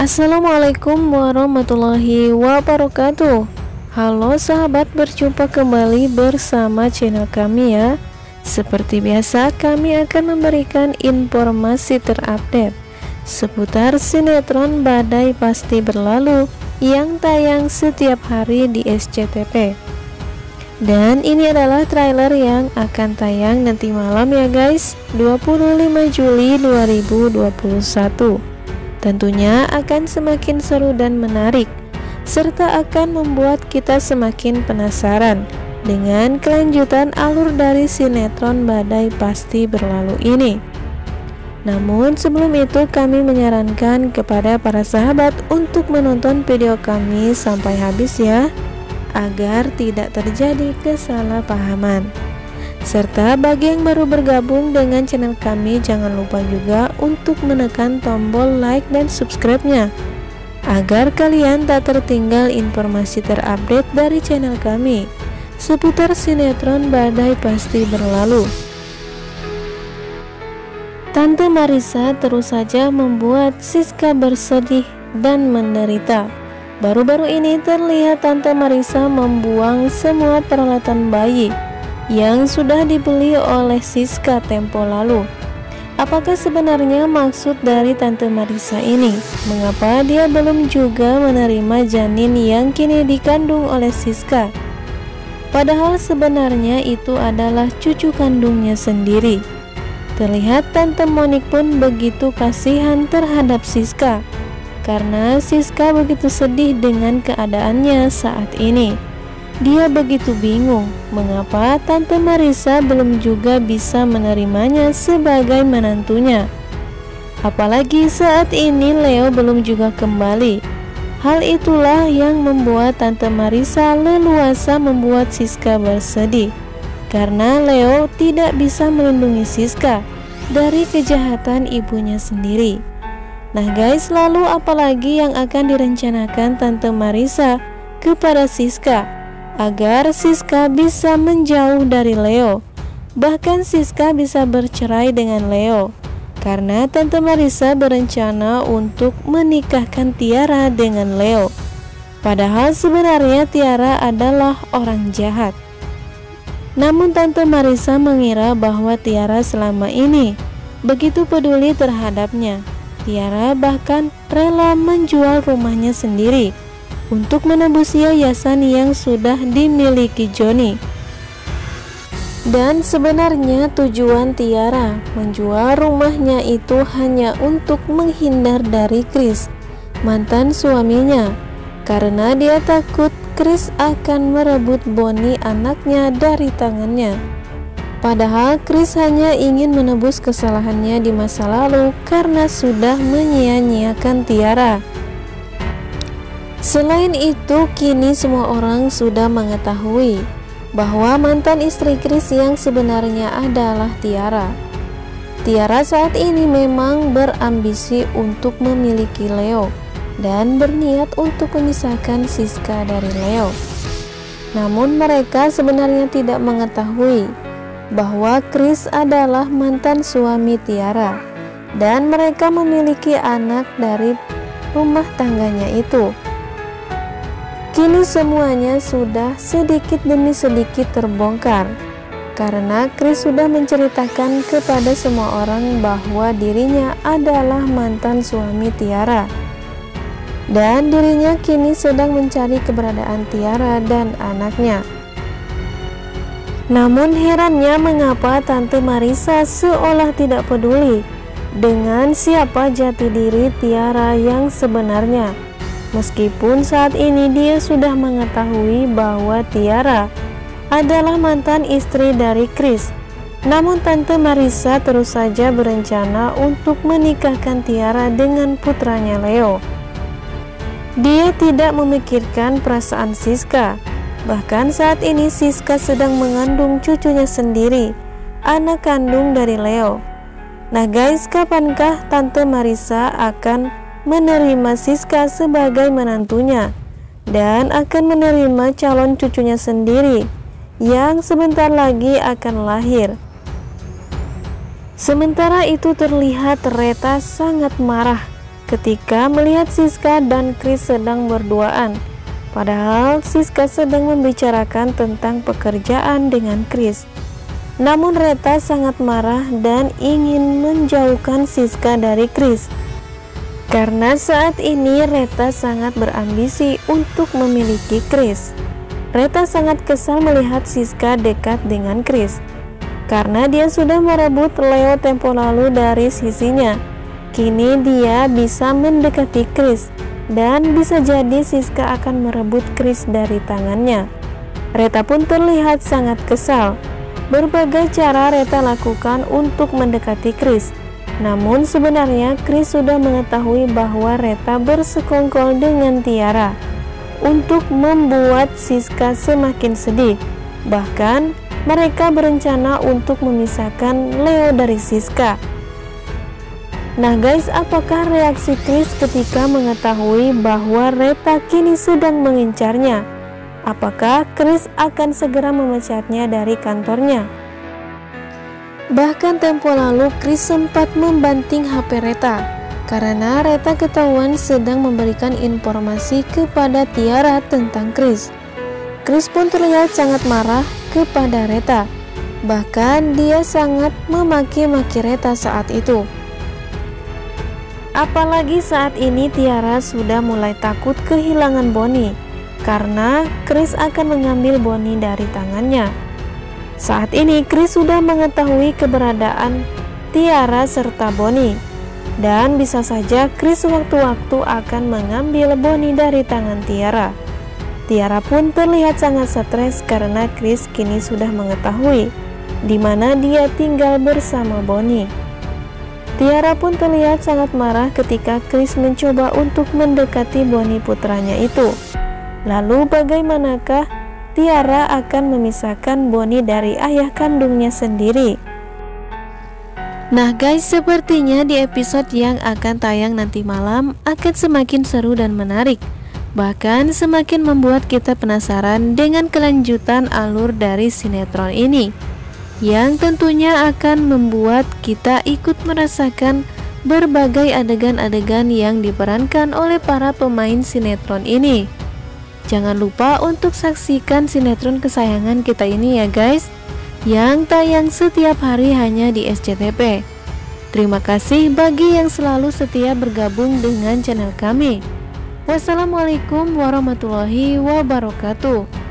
Assalamualaikum warahmatullahi wabarakatuh. Halo sahabat, berjumpa kembali bersama channel kami ya. Seperti biasa, kami akan memberikan informasi terupdate seputar sinetron Badai Pasti Berlalu yang tayang setiap hari di SCTV. Dan ini adalah trailer yang akan tayang nanti malam ya guys, 25 Juli 2021. Tentunya akan semakin seru dan menarik, serta akan membuat kita semakin penasaran dengan kelanjutan alur dari sinetron Badai Pasti Berlalu ini. Namun sebelum itu, kami menyarankan kepada para sahabat untuk menonton video kami sampai habis ya, agar tidak terjadi kesalahpahaman. Serta bagi yang baru bergabung dengan channel kami, jangan lupa juga untuk menekan tombol like dan subscribe-nya, agar kalian tak tertinggal informasi terupdate dari channel kami seputar sinetron Badai Pasti Berlalu. Tante Marissa terus saja membuat Siska bersedih dan menderita. Baru-baru ini terlihat Tante Marissa membuang semua peralatan bayi yang sudah dibeli oleh Siska tempo lalu. Apakah sebenarnya maksud dari Tante Marissa ini? Mengapa dia belum juga menerima janin yang kini dikandung oleh Siska? Padahal sebenarnya itu adalah cucu kandungnya sendiri. Terlihat Tante Monik pun begitu kasihan terhadap Siska, karena Siska begitu sedih dengan keadaannya saat ini. Dia begitu bingung mengapa Tante Marissa belum juga bisa menerimanya sebagai menantunya. Apalagi saat ini Leo belum juga kembali. Hal itulah yang membuat Tante Marissa leluasa membuat Siska bersedih, karena Leo tidak bisa melindungi Siska dari kejahatan ibunya sendiri. Nah guys, lalu apalagi yang akan direncanakan Tante Marissa kepada Siska agar Siska bisa menjauh dari Leo? Bahkan Siska bisa bercerai dengan Leo, karena Tante Marissa berencana untuk menikahkan Tiara dengan Leo. Padahal sebenarnya Tiara adalah orang jahat. Namun Tante Marissa mengira bahwa Tiara selama ini begitu peduli terhadapnya. Tiara bahkan rela menjual rumahnya sendiri untuk menebus yayasan yang sudah dimiliki Johnny. Dan sebenarnya tujuan Tiara menjual rumahnya itu hanya untuk menghindar dari Chris, mantan suaminya, karena dia takut Chris akan merebut Bonnie, anaknya, dari tangannya. Padahal Chris hanya ingin menebus kesalahannya di masa lalu karena sudah menyia-nyiakan Tiara. Selain itu, kini semua orang sudah mengetahui bahwa mantan istri Chris yang sebenarnya adalah Tiara. Tiara saat ini memang berambisi untuk memiliki Leo dan berniat untuk memisahkan Siska dari Leo. Namun mereka sebenarnya tidak mengetahui bahwa Chris adalah mantan suami Tiara dan mereka memiliki anak dari rumah tangganya itu. Kini semuanya sudah sedikit demi sedikit terbongkar, karena Chris sudah menceritakan kepada semua orang bahwa dirinya adalah mantan suami Tiara, dan dirinya kini sedang mencari keberadaan Tiara dan anaknya. Namun herannya mengapa Tante Marissa seolah tidak peduli dengan siapa jati diri Tiara yang sebenarnya. Meskipun saat ini dia sudah mengetahui bahwa Tiara adalah mantan istri dari Chris, namun Tante Marissa terus saja berencana untuk menikahkan Tiara dengan putranya Leo. Dia tidak memikirkan perasaan Siska. Bahkan saat ini Siska sedang mengandung cucunya sendiri, anak kandung dari Leo. Nah guys, kapankah Tante Marissa akan menerima Siska sebagai menantunya dan akan menerima calon cucunya sendiri yang sebentar lagi akan lahir? Sementara itu terlihat Reta sangat marah ketika melihat Siska dan Chris sedang berduaan. Padahal Siska sedang membicarakan tentang pekerjaan dengan Chris. Namun Reta sangat marah dan ingin menjauhkan Siska dari Chris. Karena saat ini Reta sangat berambisi untuk memiliki Chris. Reta sangat kesal melihat Siska dekat dengan Chris, karena dia sudah merebut Leo tempo lalu dari sisinya. Kini dia bisa mendekati Chris, dan bisa jadi Siska akan merebut Chris dari tangannya. Reta pun terlihat sangat kesal. Berbagai cara Reta lakukan untuk mendekati Chris. Namun sebenarnya Chris sudah mengetahui bahwa Reta bersekongkol dengan Tiara untuk membuat Siska semakin sedih. Bahkan mereka berencana untuk memisahkan Leo dari Siska. Nah guys, apakah reaksi Chris ketika mengetahui bahwa Reta kini sedang mengincarnya? Apakah Chris akan segera memecatnya dari kantornya? Bahkan tempo lalu Chris sempat membanting HP Reta karena Reta ketahuan sedang memberikan informasi kepada Tiara tentang Chris. Chris pun terlihat sangat marah kepada Reta. Bahkan dia sangat memaki-maki Reta saat itu. Apalagi saat ini Tiara sudah mulai takut kehilangan Bonnie karena Chris akan mengambil Bonnie dari tangannya. Saat ini Chris sudah mengetahui keberadaan Tiara serta Bonnie, dan bisa saja Chris waktu-waktu akan mengambil Bonnie dari tangan Tiara. Tiara pun terlihat sangat stres karena Chris kini sudah mengetahui di mana dia tinggal bersama Bonnie. Tiara pun terlihat sangat marah ketika Chris mencoba untuk mendekati Bonnie putranya itu. Lalu bagaimanakah Tiara akan memisahkan Bonnie dari ayah kandungnya sendiri? Nah guys, sepertinya di episode yang akan tayang nanti malam akan semakin seru dan menarik. Bahkan semakin membuat kita penasaran dengan kelanjutan alur dari sinetron ini, yang tentunya akan membuat kita ikut merasakan berbagai adegan-adegan yang diperankan oleh para pemain sinetron ini. Jangan lupa untuk saksikan sinetron kesayangan kita ini ya guys, yang tayang setiap hari hanya di SCTV. Terima kasih bagi yang selalu setia bergabung dengan channel kami. Wassalamualaikum warahmatullahi wabarakatuh.